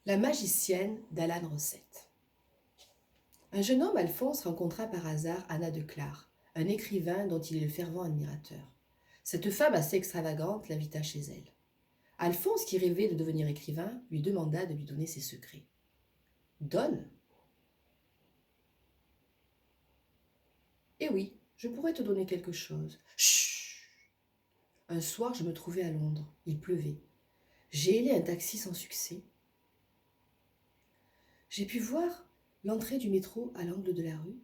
La magicienne d'Alan Rosset. Un jeune homme, Alphonse, rencontra par hasard Anna de Clare, un écrivain dont il est le fervent admirateur. Cette femme assez extravagante l'invita chez elle. Alphonse, qui rêvait de devenir écrivain, lui demanda de lui donner ses secrets. Donne. Eh oui, je pourrais te donner quelque chose. Chut. Un soir, je me trouvais à Londres. Il pleuvait. J'ai hélé un taxi sans succès. J'ai pu voir l'entrée du métro à l'angle de la rue.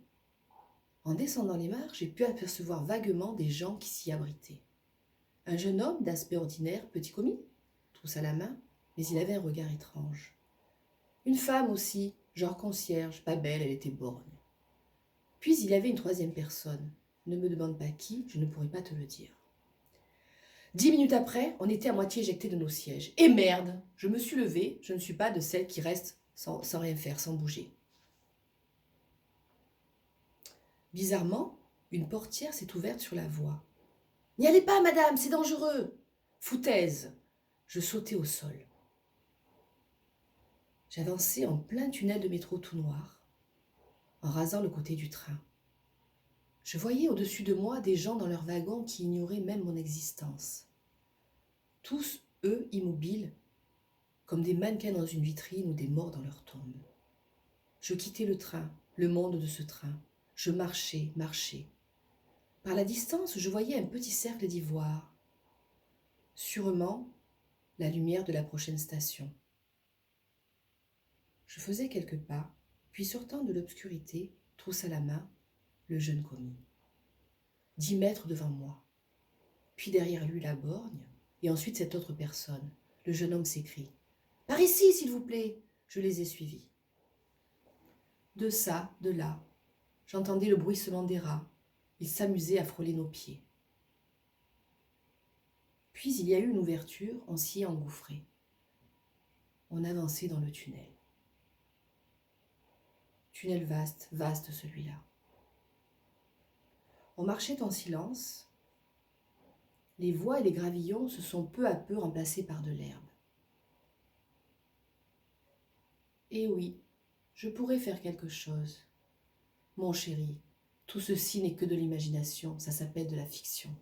En descendant les marches, j'ai pu apercevoir vaguement des gens qui s'y abritaient. Un jeune homme d'aspect ordinaire, petit commis, trousse à la main, mais il avait un regard étrange. Une femme aussi, genre concierge, pas belle, elle était borgne. Puis il y avait une troisième personne. Ne me demande pas qui, je ne pourrai pas te le dire. 10 minutes après, on était à moitié éjectés de nos sièges. Et merde, je me suis levée, je ne suis pas de celles qui restent sans rien faire, sans bouger. Bizarrement, une portière s'est ouverte sur la voie. « N'y allez pas, madame, c'est dangereux !» Foutaise. Je sautai au sol. J'avançais en plein tunnel de métro tout noir, en rasant le côté du train. Je voyais au-dessus de moi des gens dans leurs wagons qui ignoraient même mon existence. Tous, eux, immobiles, comme des mannequins dans une vitrine ou des morts dans leur tombe. Je quittais le train, le monde de ce train. Je marchais. Par la distance, je voyais un petit cercle d'ivoire. Sûrement, la lumière de la prochaine station. Je faisais quelques pas, puis sortant de l'obscurité, trousse à la main, le jeune commis. 10 mètres devant moi, puis derrière lui la borgne, et ensuite cette autre personne. Le jeune homme s'écrie. « Par ici, s'il vous plaît !» Je les ai suivis. De ça, de là, j'entendais le bruissement des rats. Ils s'amusaient à frôler nos pieds. Puis il y a eu une ouverture, on s'y est engouffré. On avançait dans le tunnel. Tunnel vaste, vaste celui-là. On marchait en silence. Les voies et les gravillons se sont peu à peu remplacés par de l'herbe. Et oui, je pourrais faire quelque chose. Mon chéri, tout ceci n'est que de l'imagination, ça s'appelle de la fiction.